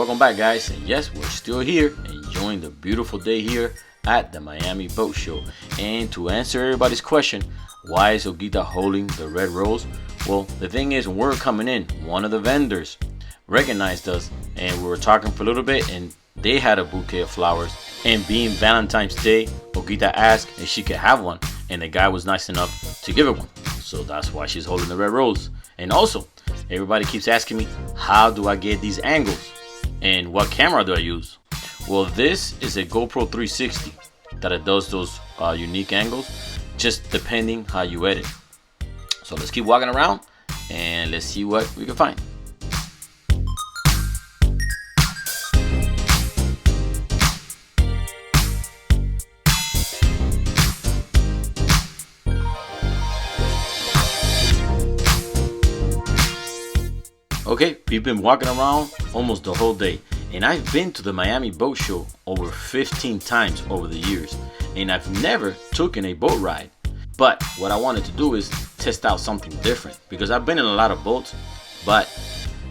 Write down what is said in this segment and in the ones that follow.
welcome back, guys. And yes, we're still here enjoying the beautiful day here at the Miami Boat Show. And to answer everybody's question, why is Olguita holding the red rose? Well, the thing is, when we were coming in, one of the vendors recognized us and we were talking for a little bit, and they had a bouquet of flowers. And being Valentine's Day, Olguita asked if she could have one, and the guy was nice enough to give her one. So that's why she's holding the red rose. And also, everybody keeps asking me, how do I get these angles? And what camera do I use? Well, this is a GoPro 360 that it does those unique angles, just depending how you edit. So let's keep walking around and let's see what we can find. Okay, we've been walking around almost the whole day, and I've been to the Miami Boat Show over 15 times over the years, and I've never taken a boat ride. But what I wanted to do is test out something different, because I've been in a lot of boats, but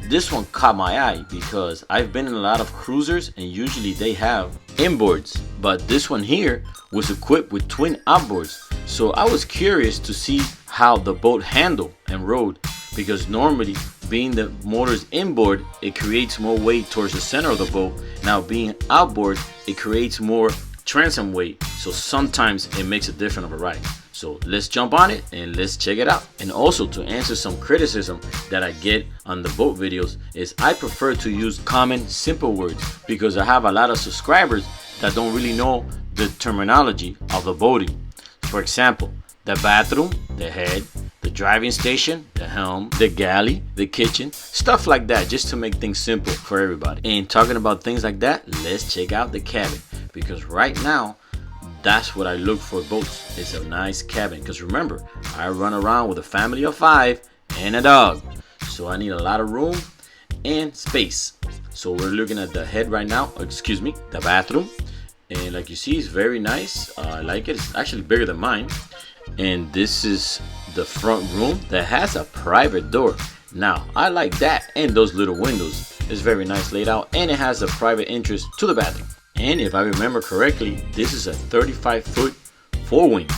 this one caught my eye because I've been in a lot of cruisers and usually they have inboards, but this one here was equipped with twin outboards. So I was curious to see how the boat handled and rode, because normally being the motor's inboard, it creates more weight towards the center of the boat. Now being outboard, it creates more transom weight, so sometimes it makes a different of a ride. So let's jump on it and let's check it out. And also, to answer some criticism that I get on the boat videos, is I prefer to use common simple words, because I have a lot of subscribers that don't really know the terminology of the boating. For example, the bathroom, the head, the driving station, the helm, the galley, the kitchen, stuff like that, just to make things simple for everybody. And talking about things like that, let's check out the cabin, because right now that's what I look for boats. It's a nice cabin, because remember, I run around with a family of 5 and a dog, so I need a lot of room and space. So we're looking at the head right now, the bathroom, and like you see, it's very nice. I like it. It's actually bigger than mine. And this is the front room that has a private door. Now I like that, and those little windows. It's very nice laid out, and it has a private entrance to the bathroom. And if I remember correctly, this is a 35-foot four-wing.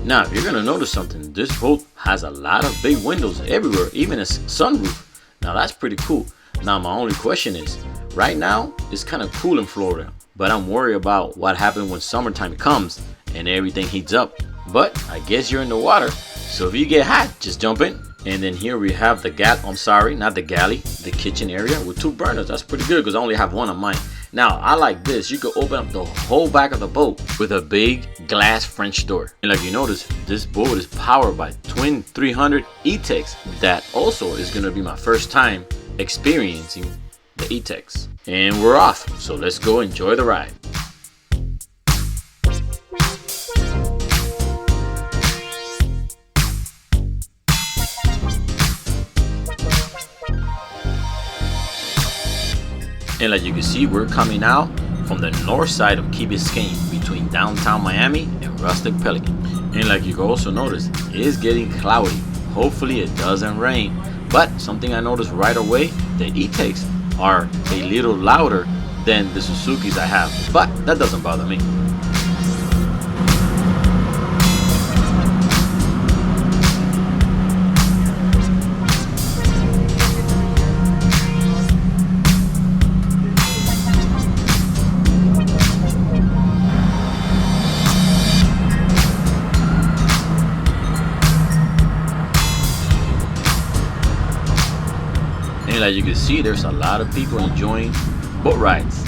Now, if you're gonna notice something, this boat has a lot of big windows everywhere, even a sunroof. Now that's pretty cool. Now my only question is, right now it's kind of cool in Florida, but I'm worried about what happens when summertime comes and everything heats up. But I guess you're in the water, so if you get hot, just jump in. And then here we have the galley, the kitchen area with 2 burners. That's pretty good, because I only have one on mine. Now I like this. You could open up the whole back of the boat with a big glass French door. And like you notice, this boat is powered by twin 300 E-Techs. That also is going to be my first time experiencing the E-Techs. And we're off, so let's go enjoy the ride. And like you can see, we're coming out from the north side of Key Biscayne, between downtown Miami and Rustic Pelican. And like you can also notice, it is getting cloudy. Hopefully it doesn't rain. But something I noticed right away, the E-Techs are a little louder than the Suzukis I have, but that doesn't bother me. And like you can see, there's a lot of people enjoying boat rides.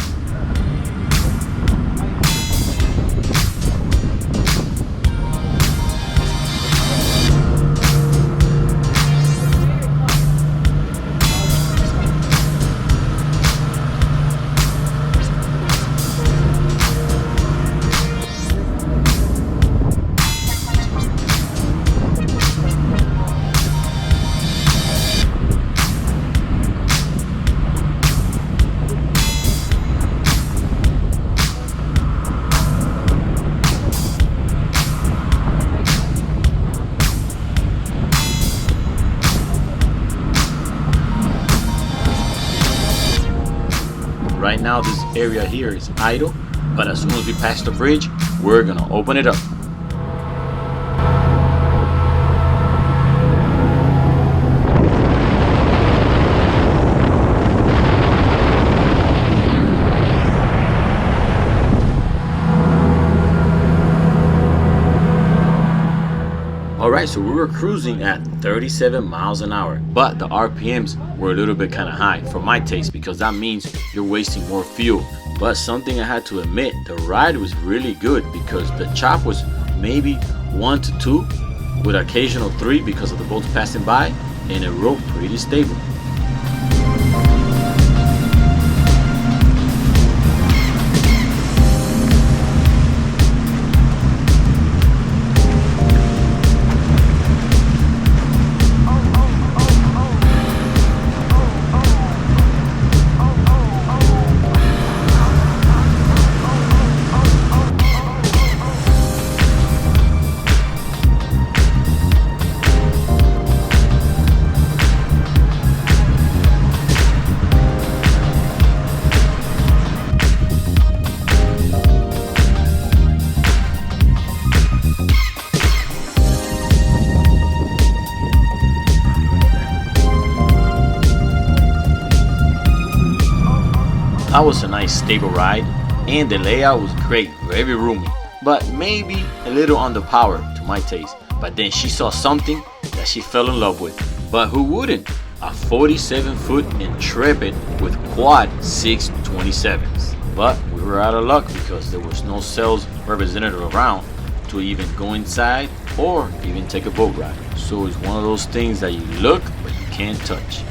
now this area here is idle, but as soon as we pass the bridge, we're gonna open it up. Alright, so we were cruising at 37 miles an hour, but the RPMs were a little bit kind of high for my taste, because that means you're wasting more fuel. But something I had to admit, the ride was really good, because the chop was maybe 1 to 2 with occasional 3 because of the boats passing by, and it rode pretty stable. That was a nice stable ride, and the layout was great, very roomy, but maybe a little underpowered to my taste. But then she saw something that she fell in love with. But who wouldn't? A 47-foot Intrepid with quad 627s. But we were out of luck because there was no sales representative around to even go inside or even take a boat ride. So it's one of those things that you look but you can't touch.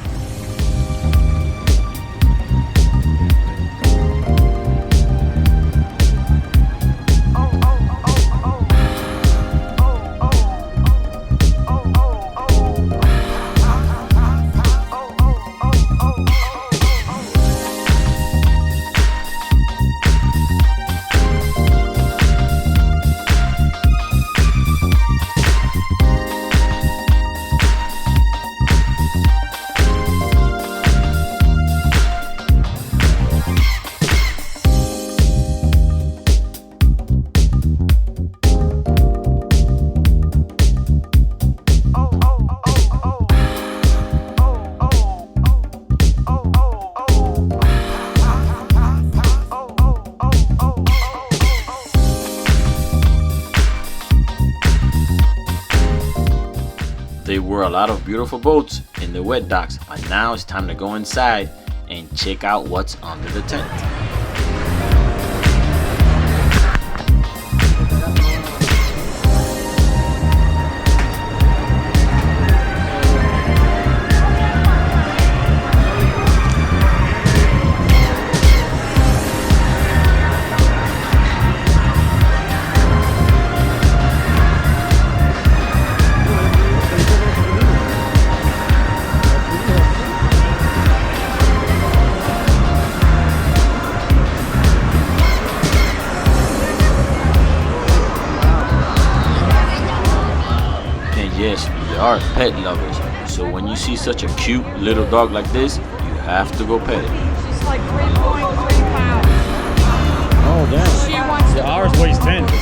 There were a lot of beautiful boats in the wet docks, but now it's time to go inside and check out what's under the tent. Yes, we are pet lovers, so when you see such a cute little dog like this, you have to go pet it. She's like 3.3 pounds. Oh damn. She wants to Ours weighs 10. so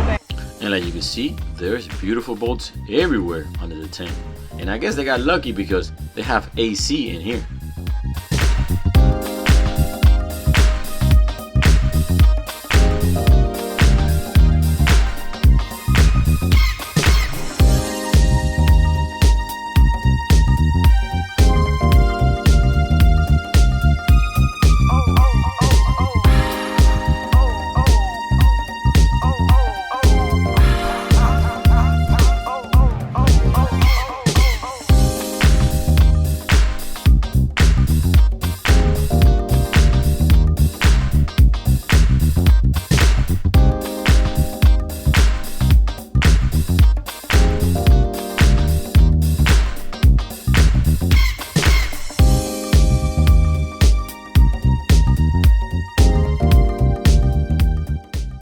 bad. And like you can see, there's beautiful boats everywhere under the tent. And I guess they got lucky because they have AC in here.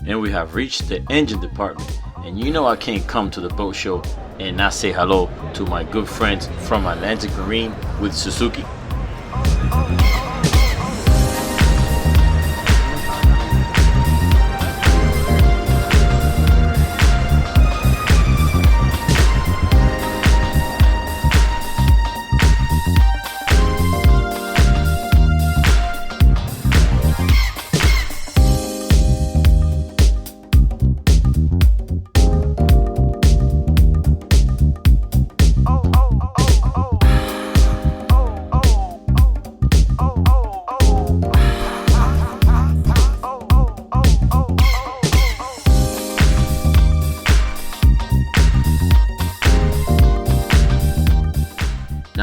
And we have reached the engine department, and you know I can't come to the boat show and not say hello to my good friends from Atlantic Marine with Suzuki.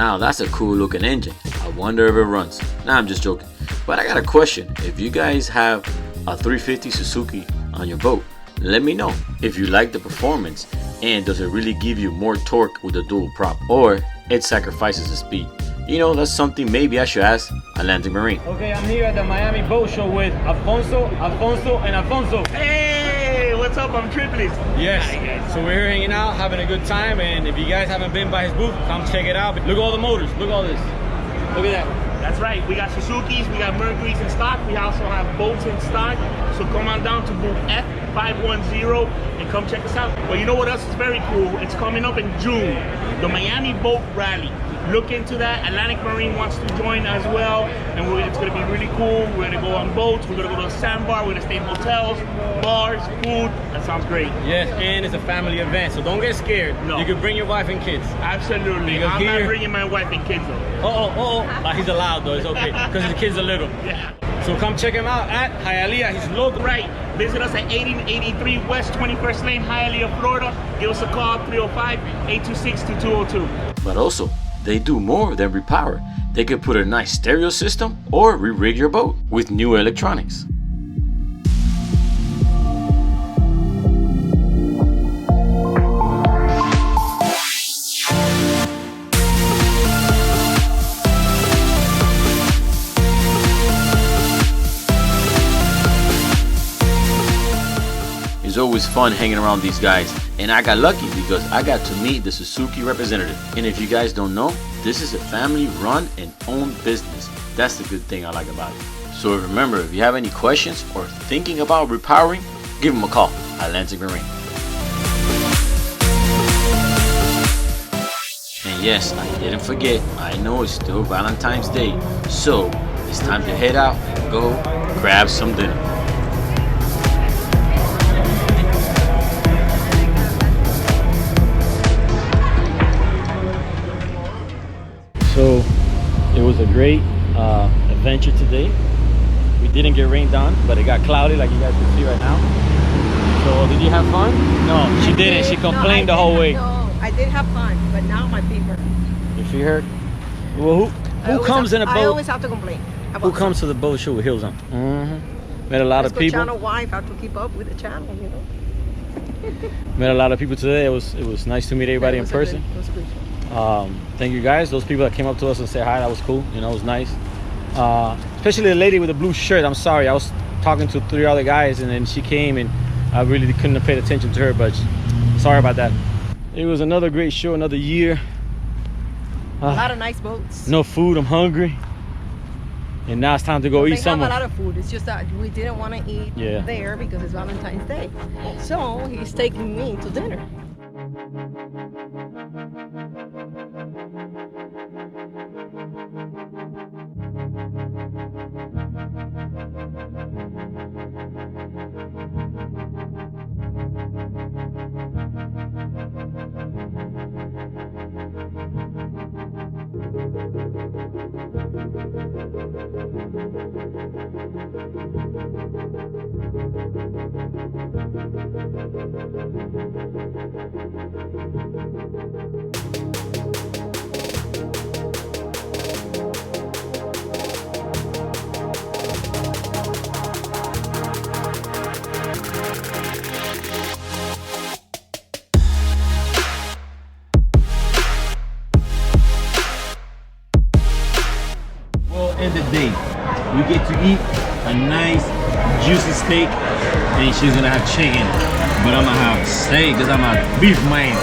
Now that's a cool looking engine. I wonder if it runs. Nah, I'm just joking. But I got a question. If you guys have a 350 Suzuki on your boat, let me know if you like the performance and does it really give you more torque with the dual prop, or it sacrifices the speed. You know, that's something maybe I should ask Atlantic Marine. Okay, I'm here at the Miami Boat Show with Alfonso, and Alfonso. Hey, what's up? I'm Triplets. Yes. Hi, guys. So we're here hanging out, having a good time, and if you guys haven't been by his booth, come check it out. Look at all the motors. Look at all this. Look at that. That's right. We got Suzukis, we got Mercury's in stock. We also have boats in stock. So come on down to booth F510 and come check us out. But you know what else is very cool? It's coming up in June, the Miami Boat Rally. Look into that. Atlantic Marine wants to join as well, and it's going to be really cool. We're going to go on boats. We're going to go to a sandbar. We're going to stay in hotels, bars, food. That sounds great. Yes, and it's a family event, so don't get scared. No. You can bring your wife and kids. Absolutely. Because I'm here- not bringing my wife and kids though. He's allowed though, it's okay, because his kids are little. Yeah. So come check him out at Hialeah. He's local. Right. Visit us at 1883 West 21st Lane, Hialeah, Florida. Give us a call, 305-826-2202. But also, they do more than repower. They could put a nice stereo system or re-rig your boat with new electronics. It's always fun hanging around these guys, and I got lucky because I got to meet the Suzuki representative. And if you guys don't know, this is a family run and owned business. That's the good thing I like about it. So remember, if you have any questions or thinking about repowering, give them a call, Atlantic Marine. And yes, I didn't forget, I know it's still Valentine's Day, so it's time to head out and go grab some dinner. So it was a great adventure today. We didn't get rained on, but it got cloudy like you guys can see right now. So did you have fun? No, she didn't. She complained the whole way. No, I did have fun, but now my feet hurt. Your feet hurt? Well, who comes in a boat? I always have to complain. Who comes to the boat show with heels on? Met a lot of Fresco people. Channel wife have to keep up with the channel, you know. Met a lot of people today. It was nice to meet everybody in person. It was a good show. Thank you guys, those people that came up to us and said hi. That was cool, you know, it was nice. Especially the lady with the blue shirt. I'm sorry, I was talking to 3 other guys and then she came and I really couldn't have paid attention to her, but sorry about that. It was another great show, another year. A lot of nice boats. No food, I'm hungry. And now it's time to go eat somewhere. They have a lot of food. It's just that we didn't want to eat there because it's Valentine's Day. So he's taking me to dinner. End of the day, we get to eat a nice juicy steak, and she's gonna have chicken, but I'm gonna have steak because I'm a beef man.